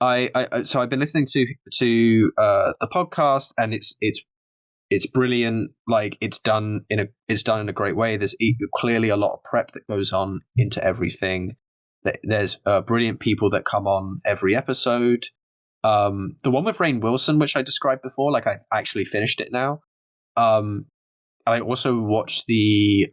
I've been listening to the podcast, and it's brilliant. Like it's done in a great way. There's clearly a lot of prep that goes on into everything. There's brilliant people that come on every episode. The one with Rainn Wilson, which I described before, like I actually finished it now. I also watched the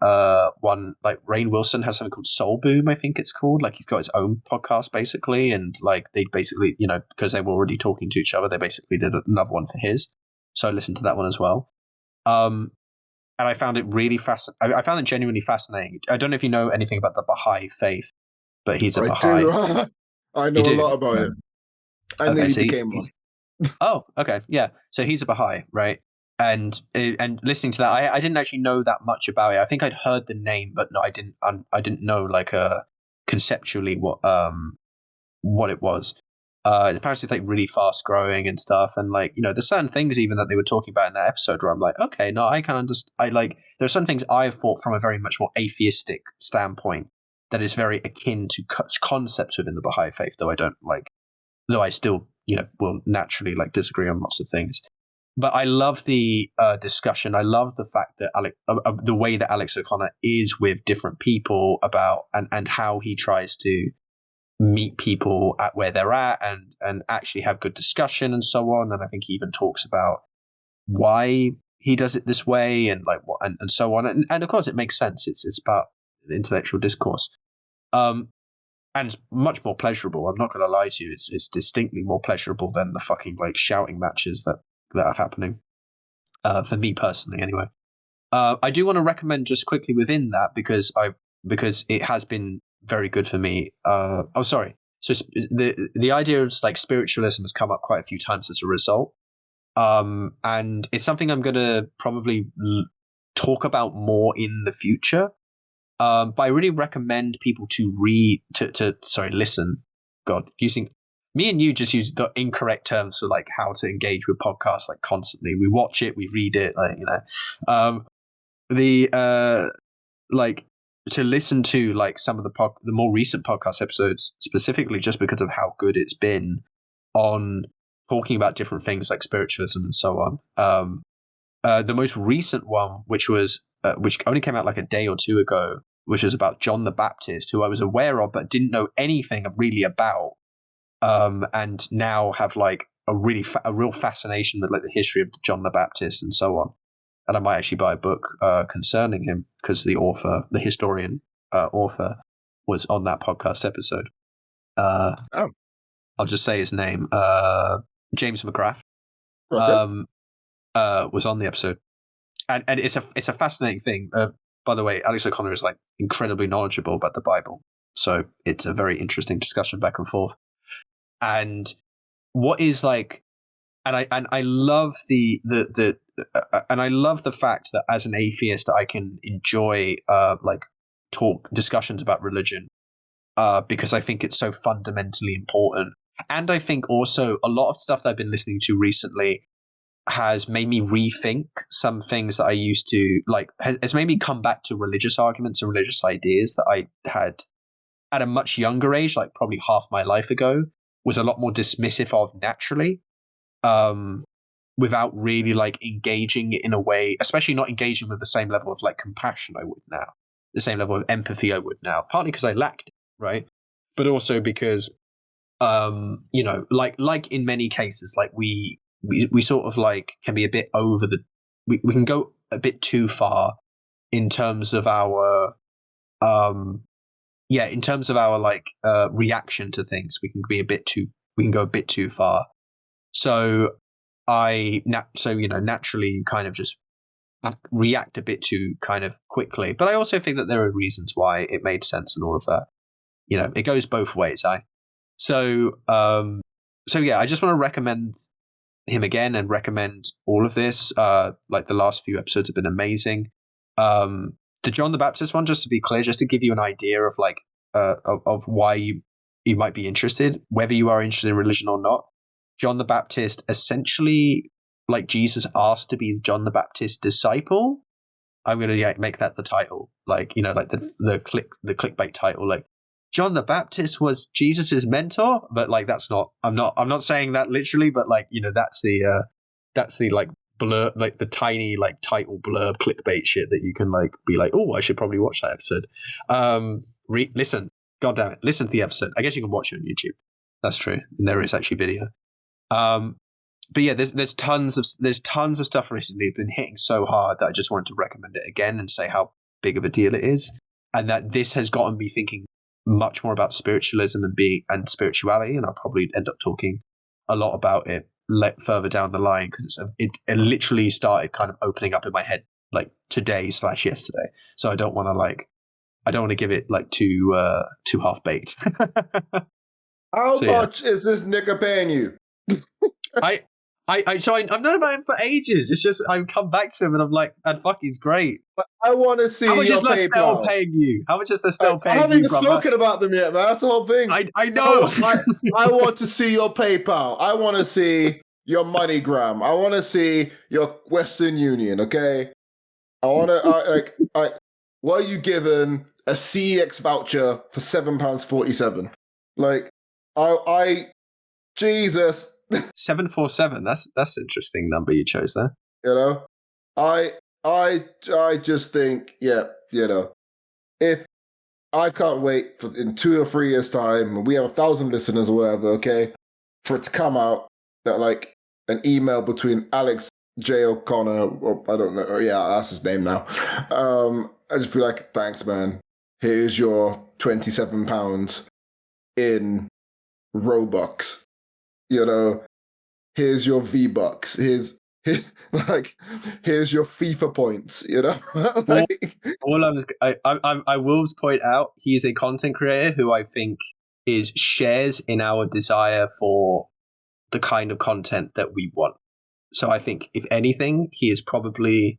one, like Rainn Wilson has something called Soul Boom, I think it's called. Like he's got his own podcast basically, and like they basically, because they were already talking to each other, they basically did another one for his. So I listened to that one as well. And I found it really fascinating. I found it genuinely fascinating. I don't know if you know anything about the Baha'i faith, but he's a I Baha'i. do. I know You a do? lot about it. I Okay, nearly so became one. oh, okay, yeah. So he's a Baha'i, right? And listening to that, I didn't actually know that much about it. I think I'd heard the name, but no, I didn't know like conceptually what it was. Apparently it's like really fast growing and stuff, and like there's certain things even that they were talking about in that episode where I'm like, okay, no, I can understand. There are some things I've thought from a very much more atheistic standpoint that is very akin to concepts within the Baha'i faith, though I still will naturally like disagree on lots of things. But I love the discussion. I love the fact that the way that Alex O'Connor is with different people about and how he tries to meet people at where they're at and actually have good discussion and so on. And I think he even talks about why he does it this way and like what and so on. And of course, it makes sense. It's about intellectual discourse. And it's much more pleasurable. I'm not going to lie to you. It's distinctly more pleasurable than the fucking like shouting matches that are happening. For me personally, anyway. I do want to recommend just quickly within that because it has been very good for me. Sorry. So the idea of like spiritualism has come up quite a few times as a result. And it's something I'm going to probably talk about more in the future. But I really recommend people to listen. God, using me and you just use the incorrect terms for like how to engage with podcasts like constantly. We watch it, we read it, like to listen to like some of the more recent podcast episodes specifically just because of how good it's been on talking about different things like spiritualism and so on. The most recent one, which only came out like a day or two ago, which is about John the Baptist, who I was aware of but didn't know anything really about, and now have like a real fascination with like the history of John the Baptist and so on. And I might actually buy a book concerning him because the historian author, was on that podcast episode. I'll just say his name. James McGrath Okay. was on the episode, and it's a fascinating thing. By the way, Alex O'Connor is like incredibly knowledgeable about the Bible, so it's a very interesting discussion back and forth. And what is like, and I love and I love the fact that as an atheist I can enjoy like discussions about religion because I think it's so fundamentally important. And I think also a lot of stuff that I've been listening to recently has made me rethink some things that I used to like, has made me come back to religious arguments and religious ideas that I had at a much younger age, like probably half my life ago, was a lot more dismissive of naturally, without really like engaging in a way, especially not engaging with the same level of like compassion I would now, the same level of empathy I would now, partly because I lacked it, right? But also because, like in many cases, like we sort of like can be a bit over we can go a bit too far in terms of our like reaction to things. We can go a bit too far. So naturally you kind of just react a bit too kind of quickly. But I also think that there are reasons why it made sense and all of that. It goes both ways. So yeah, I just want to recommend him again and recommend all of this. Like the last few episodes have been amazing. The John the Baptist one, just to be clear, just to give you an idea of like of why you might be interested, whether you are interested in religion or not. John the Baptist, essentially, like Jesus asked to be John the Baptist's disciple. I'm gonna make that the title, like like the clickbait title, like John the Baptist was Jesus's mentor, but like that's not. I'm not saying that literally, but like that's the like blur, like the tiny like title blurb clickbait shit that you can like be like, oh, I should probably watch that episode. Listen, God damn it, listen to the episode. I guess you can watch it on YouTube. That's true, and there is actually video. but yeah, there's tons of stuff recently been hitting so hard that I just wanted to recommend it again and say how big of a deal it is, and that this has gotten me thinking much more about spiritualism and spirituality, and I'll probably end up talking a lot about it further down the line because it literally started kind of opening up in my head like today/yesterday. So I don't want to give it like too half baked. How much is this nigga paying you? I've known about him for ages. It's just I've come back to him and I'm like, and fuck, he's great. I want to see How much your is Lestel PayPal. paying you? How much is Lestel I paying haven't you, even brother? spoken about them yet, man. That's the whole thing. I know. I want to see your PayPal. I want to see your MoneyGram. I want to see your Western Union. Okay. I want to were you given a CEX voucher for £7.47? Like, Jesus. 747. That's an interesting number you chose there. You know, I just think, yeah, you know, if I can't wait for in 2 or 3 years' time, we have 1,000 listeners or whatever, okay, for it to come out that like an email between Alex J. O'Connor, or I don't know, yeah, that's his name now. I just be like, thanks, man. Here's your £27 in Robux. You know, here's your V-Bucks. Here's your FIFA points. You know, I will point out he's a content creator who I think shares in our desire for the kind of content that we want. So I think if anything, he is probably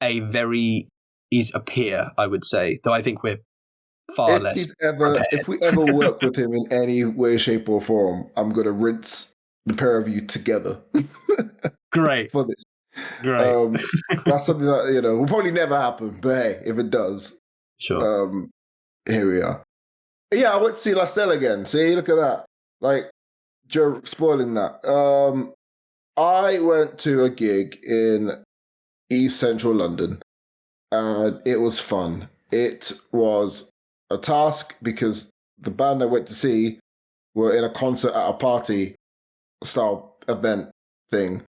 he's a peer, I would say, though I think we're far less. If we ever work with him in any way, shape, or form, I'm gonna rinse the pair of you together. Great. For this. Great. That's something that, you know, will probably never happen, but hey, if it does, sure. Here we are. Yeah, I went to see Lastel again. See, look at that. Like, Joe spoiling that. I went to a gig in East Central London, and it was fun. It was a task because the band I went to see were in a concert at a party style event thing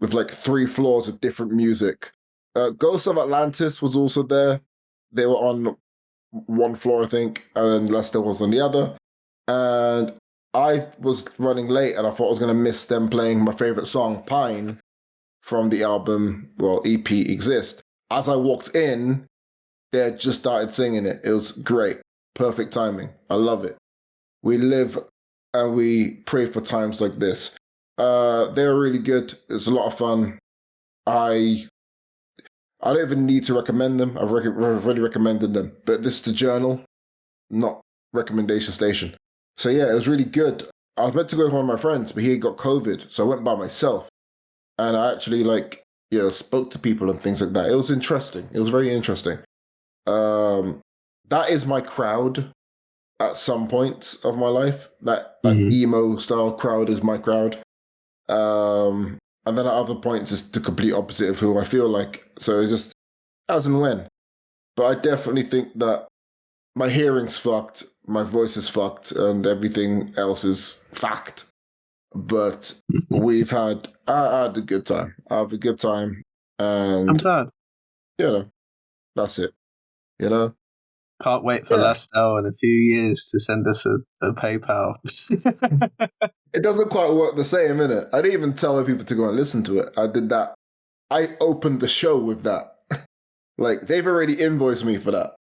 with like 3 floors of different music. Ghost of Atlantis was also there. They were on one floor, I think, and then Leicester was on the other. And I was running late and I thought I was going to miss them playing my favorite song, Pine, from the album, EP Exist. As I walked in, they had just started singing it. It was great. Perfect timing. I love it. We live and we pray for times like this. They were really good. It's a lot of fun. I don't even need to recommend them. I've already recommended them. But this is the journal, not recommendation station. So yeah, it was really good. I was meant to go with one of my friends, but he got COVID. So I went by myself. And I actually spoke to people and things like that. It was interesting. It was very interesting. That is my crowd at some points of my life. That emo style crowd is my crowd. And then at other points, it's the complete opposite of who I feel like. So it just as and when. But I definitely think that my hearing's fucked, my voice is fucked, and everything else is fact. But I had a good time. I have a good time. And I'm glad. You know, that's it. You know? Can't wait for Lestel in a few years to send us a PayPal. It doesn't quite work the same, innit? I didn't even tell people to go and listen to it. I did that. I opened the show with that. Like, they've already invoiced me for that.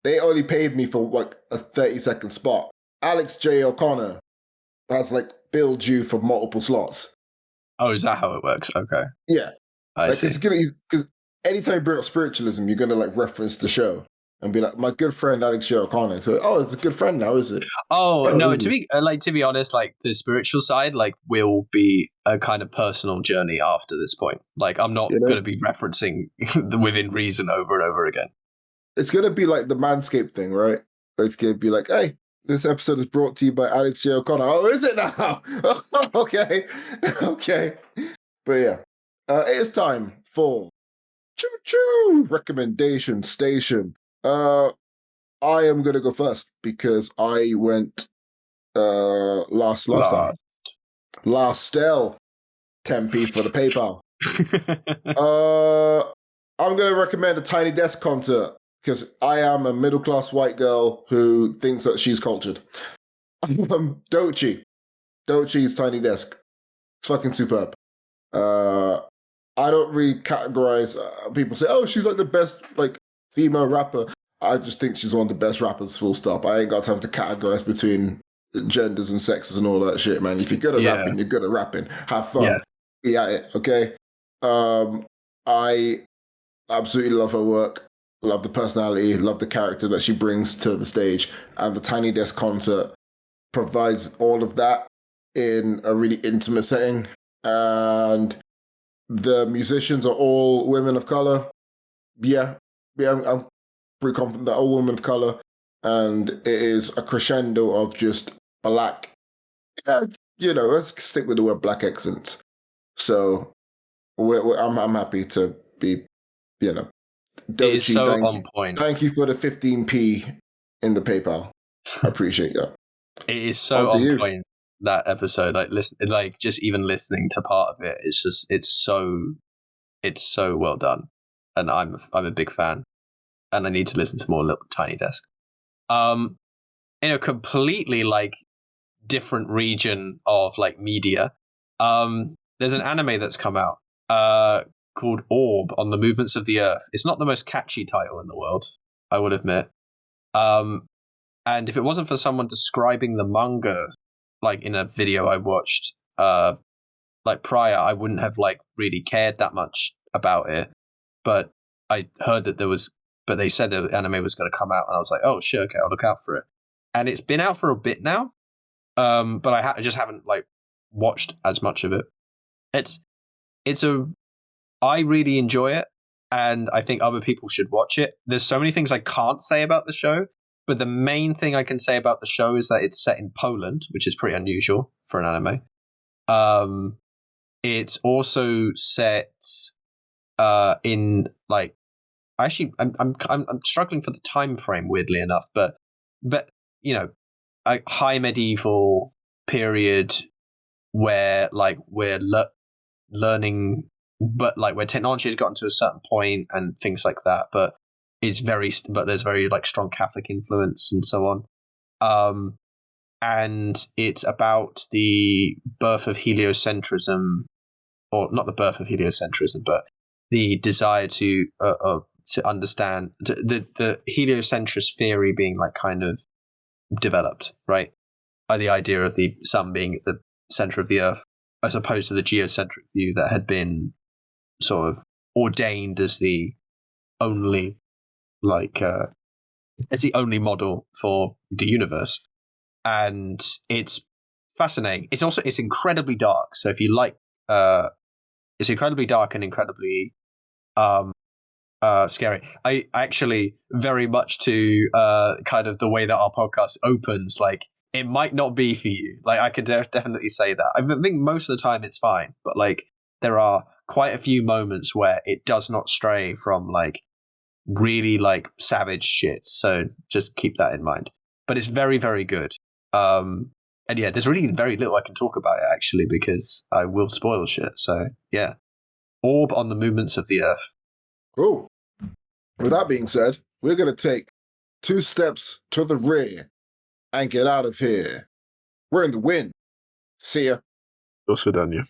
They only paid me for like a 30-second spot. Alex J. O'Connor has like billed you for multiple slots. Oh, is that how it works? Okay. Yeah. I see. Because anytime you bring up spiritualism, you're going to like reference the show and be like, my good friend Alex J. O'Connor. So, it's a good friend now, is it? Oh no! To be honest, like the spiritual side, like will be a kind of personal journey after this point. Like I'm not going to be referencing the within reason over and over again. It's going to be like the Manscaped thing, right? It's going to be like, hey, this episode is brought to you by Alex J. O'Connor. Oh, is it now? Okay. But yeah, it is time for Choo-Choo Recommendation Station. I am going to go first because I went last time. Lastel. 10p for the PayPal. I'm going to recommend a Tiny Desk concert because I am a middle-class white girl who thinks that she's cultured. Dochi's Tiny Desk. It's fucking superb. I don't really categorize people say, oh, she's like the best like female rapper. I just think she's one of the best rappers, full stop. I ain't got time to categorize between genders and sexes and all that shit, man. If you're good at rapping, you're good at rapping. Have fun. Yeah. Be at it, okay? I absolutely love her work. Love the personality, love the character that she brings to the stage. And the Tiny Desk concert provides all of that in a really intimate setting. And the musicians are all women of color. Yeah, I'm pretty confident they're all women of color. And it is a crescendo of just black, let's stick with the word black accents. So I'm happy to be, Dochi, it is so on point. Thank you for the 15p in the PayPal. I appreciate that. It is so on point, that episode. Like just even listening to part of it, it's so well done, and I'm a big fan, and I need to listen to more Little Tiny Desk. In a completely like different region of like media, there's an anime that's come out called Orb on the Movements of the Earth. It's not the most catchy title in the world, I would admit. And if it wasn't for someone describing the manga, like in a video I watched, like prior, I wouldn't have like really cared that much about it. But I heard that but they said the anime was going to come out, and I was like, oh shit, okay, I'll look out for it. And it's been out for a bit now, but I just haven't like watched as much of it. I really enjoy it, and I think other people should watch it. There's so many things I can't say about the show. But the main thing I can say about the show is that it's set in Poland, which is pretty unusual for an anime. It's also set in like, actually, I'm struggling for the time frame, weirdly enough, but a high medieval period where like we're learning, but like where technology has gotten to a certain point and things like that, but there's very like strong Catholic influence and so on. And it's about the birth of heliocentrism, or not the birth of heliocentrism, but the desire to understand the heliocentrist theory being like kind of developed, right? By the idea of the sun being at the center of the earth, as opposed to the geocentric view that had been sort of ordained as the only it's the only model for the universe. And it's fascinating. It's incredibly dark. So if you like, it's incredibly dark and incredibly scary. I actually very much to kind of the way that our podcast opens, like it might not be for you. Like I could definitely say that. I think most of the time it's fine, but like there are quite a few moments where it does not stray from like really like savage shit, so just keep that in mind. But it's very, very good. And yeah, there's really very little I can talk about it actually, because I will spoil shit. So yeah, Orb on the Movements of the Earth. Cool. With that being said, we're going to take 2 steps to the rear and get out of here. We're in the wind. See ya. Also done, yeah.